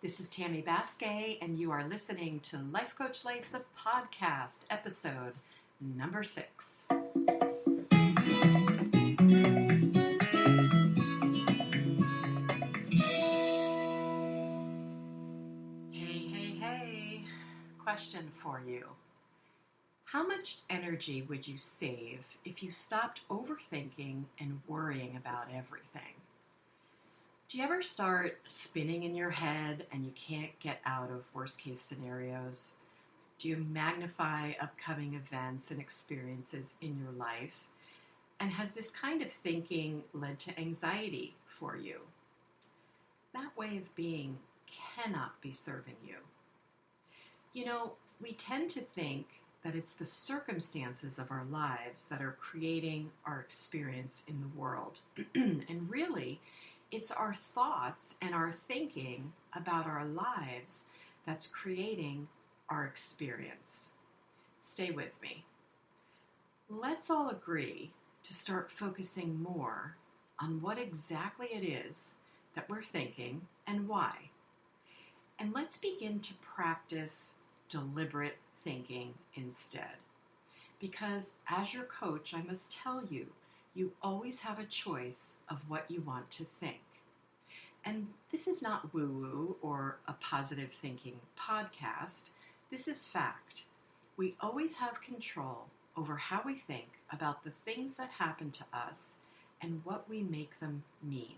This is Tammy Basquet, and you are listening to Life Coach Life, the podcast, episode number 6. Hey. Question for you. How much energy would you save if you stopped overthinking and worrying about everything? Do you ever start spinning in your head and you can't get out of worst case scenarios? Do you magnify upcoming events and experiences in your life? And has this kind of thinking led to anxiety for you? That way of being cannot be serving you. You know, we tend to think that it's the circumstances of our lives that are creating our experience in the world. And really, it's our thoughts and our thinking about our lives that's creating our experience. Stay with me. Let's all agree to start focusing more on what exactly it is that we're thinking and why. And let's begin to practice deliberate thinking instead. Because as your coach, I must tell you, you always have a choice of what you want to think. And this is not woo-woo or a positive thinking podcast. This is fact. We always have control over how we think about the things that happen to us and what we make them mean.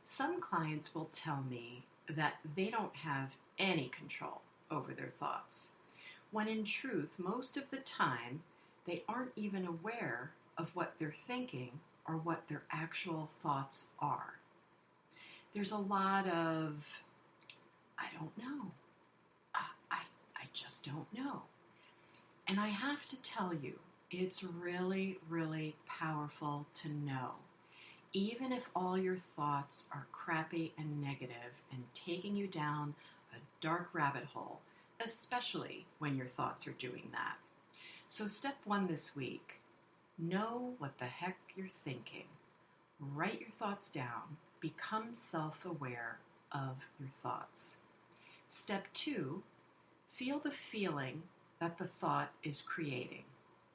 Some clients will tell me that they don't have any control over their thoughts, when in truth, most of the time, they aren't even aware of what they're thinking or what their actual thoughts are. There's a lot of, I don't know. I just don't know. And I have to tell you, it's really, really powerful to know. Even if all your thoughts are crappy and negative and taking you down a dark rabbit hole, especially when your thoughts are doing that. So step 1 this week, know what the heck you're thinking. Write your thoughts down. Become self-aware of your thoughts. Step 2, feel the feeling that the thought is creating.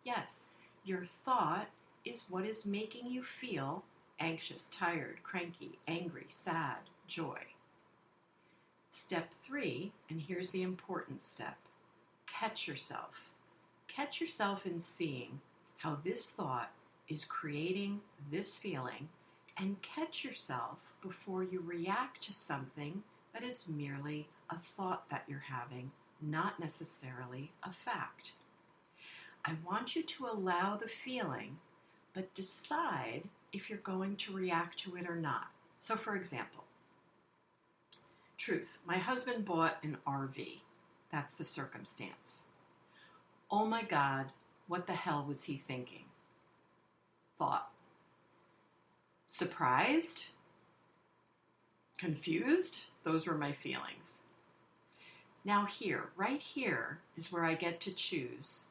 Yes, your thought is what is making you feel anxious, tired, cranky, angry, sad, joy. Step 3, and here's the important step, catch yourself. Catch yourself in seeing how this thought is creating this feeling, and catch yourself before you react to something that is merely a thought that you're having, not necessarily a fact. I want you to allow the feeling, but decide if you're going to react to it or not. So for example, truth, my husband bought an RV. That's the circumstance. Oh my God, what the hell was he thinking? Thought. Surprised? Confused? Those were my feelings. Now here, right here, is where I get to choose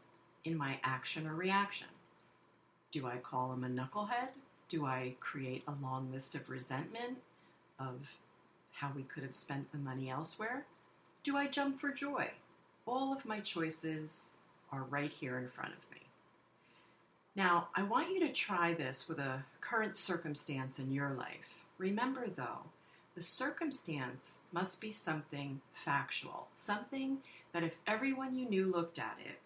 in my action or reaction. Do I call him a knucklehead? Do I create a long list of resentment of how we could have spent the money elsewhere? Do I jump for joy? All of my choices are right here in front of me. Now, I want you to try this with a current circumstance in your life. Remember, though, the circumstance must be something factual, something that if everyone you knew looked at it,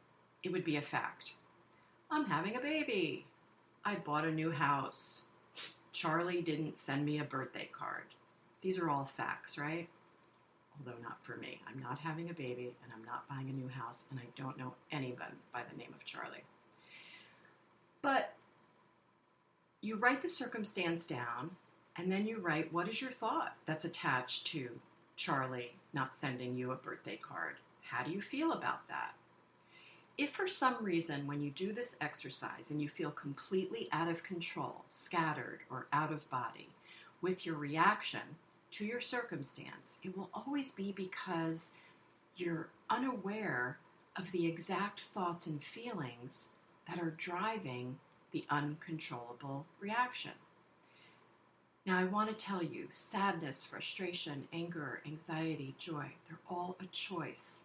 it would be a fact. I'm having a baby. I bought a new house. Charlie didn't send me a birthday card. These are all facts, right? Although not for me. I'm not having a baby, and I'm not buying a new house, and I don't know anyone by the name of Charlie. But you write the circumstance down, and then you write what is your thought that's attached to Charlie not sending you a birthday card. How do you feel about that? If for some reason when you do this exercise and you feel completely out of control, scattered, or out of body with your reaction to your circumstance, it will always be because you're unaware of the exact thoughts and feelings that are driving the uncontrollable reaction. Now, I want to tell you, sadness, frustration, anger, anxiety, joy, they're all a choice.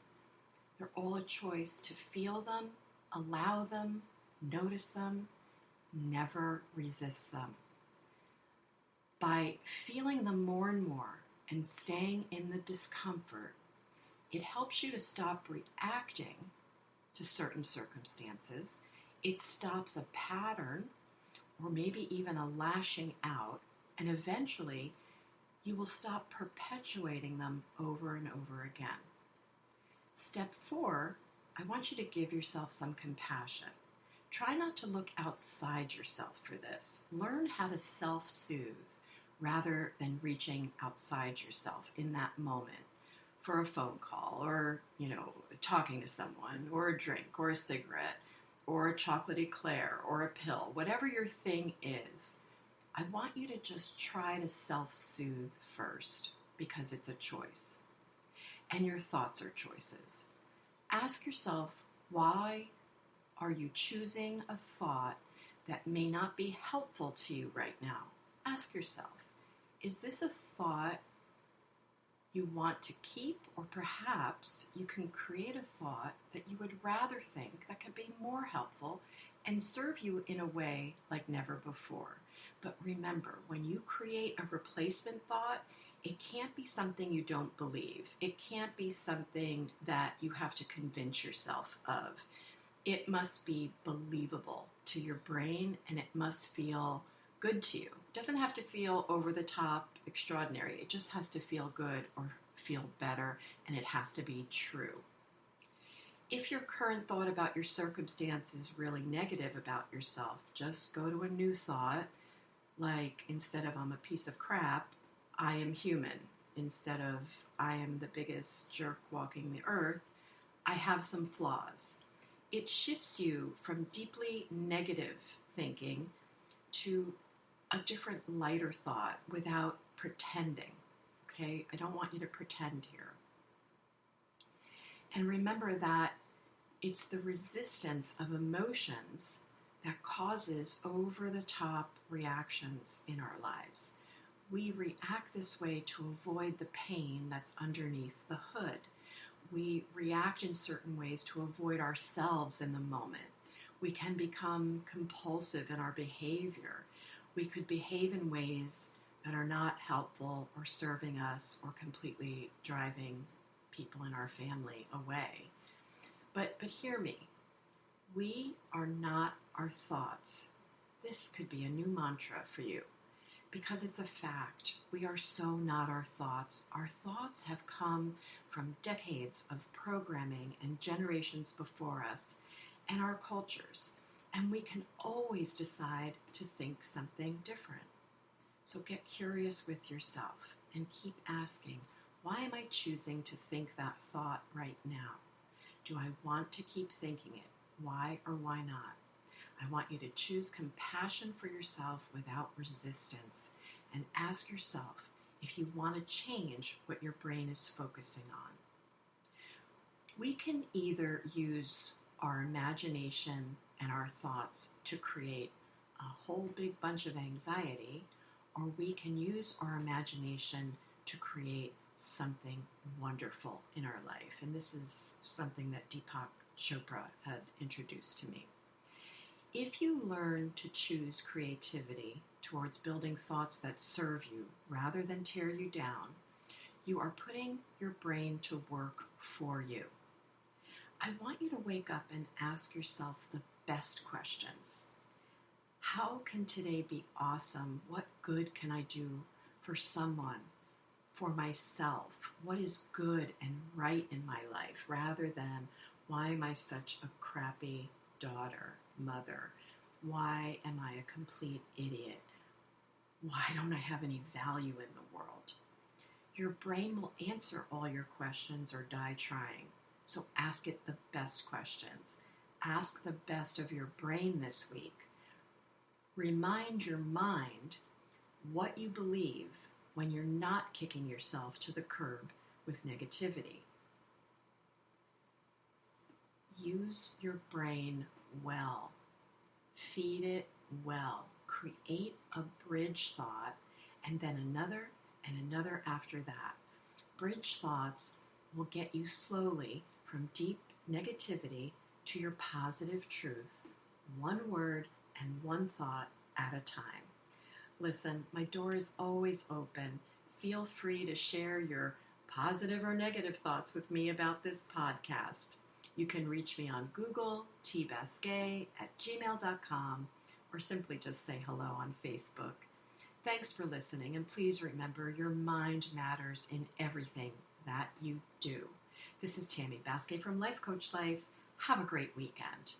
They're all a choice to feel them, allow them, notice them, never resist them. By feeling them more and more and staying in the discomfort, it helps you to stop reacting to certain circumstances. It stops a pattern or maybe even a lashing out, and eventually you will stop perpetuating them over and over again. Step 4, I want you to give yourself some compassion. Try not to look outside yourself for this. Learn how to self-soothe rather than reaching outside yourself in that moment for a phone call or, talking to someone or a drink or a cigarette or a chocolate eclair or a pill, whatever your thing is. I want you to just try to self-soothe first because it's a choice. And your thoughts are choices. Ask yourself, why are you choosing a thought that may not be helpful to you right now? Ask yourself, is this a thought you want to keep, or perhaps you can create a thought that you would rather think that could be more helpful and serve you in a way like never before. But remember, when you create a replacement thought, it can't be something you don't believe. It can't be something that you have to convince yourself of. It must be believable to your brain, and it must feel good to you. It doesn't have to feel over the top, extraordinary. It just has to feel good or feel better, and it has to be true. If your current thought about your circumstance is really negative about yourself, just go to a new thought, like instead of I'm a piece of crap, I am human. Instead of I am the biggest jerk walking the earth, I have some flaws. It shifts you from deeply negative thinking to a different, lighter thought without pretending. Okay? I don't want you to pretend here. And remember that it's the resistance of emotions that causes over-the-top reactions in our lives. We react this way to avoid the pain that's underneath the hood. We react in certain ways to avoid ourselves in the moment. We can become compulsive in our behavior. We could behave in ways that are not helpful or serving us or completely driving people in our family away. But hear me. We are not our thoughts. This could be a new mantra for you because it's a fact. We are so not our thoughts. Our thoughts have come from decades of programming and generations before us and our cultures, and we can always decide to think something different. So get curious with yourself and keep asking, why am I choosing to think that thought right now? Do I want to keep thinking it? Why or why not? I want you to choose compassion for yourself without resistance and ask yourself if you want to change what your brain is focusing on. We can either use our imagination and our thoughts to create a whole big bunch of anxiety, or we can use our imagination to create something wonderful in our life. And this is something that Deepak Chopra had introduced to me. If you learn to choose creativity towards building thoughts that serve you rather than tear you down, you are putting your brain to work for you. I want you to wake up and ask yourself the best questions. How can today be awesome? What good can I do for someone, for myself? What is good and right in my life, rather than why am I such a crappy daughter, mother? Why am I a complete idiot? Why don't I have any value in the world? Your brain will answer all your questions or die trying. So ask it the best questions. Ask the best of your brain this week. Remind your mind what you believe when you're not kicking yourself to the curb with negativity. Use your brain well. Feed it well. Create a bridge thought and then another and another after that. Bridge thoughts will get you slowly from deep negativity to your positive truth, one word and one thought at a time. Listen, my door is always open. Feel free to share your positive or negative thoughts with me about this podcast. You can reach me on Google, tbasquet@gmail.com, or simply just say hello on Facebook. Thanks for listening, and please remember your mind matters in everything that you do. This is Tammy Basquet from Life Coach Life. Have a great weekend.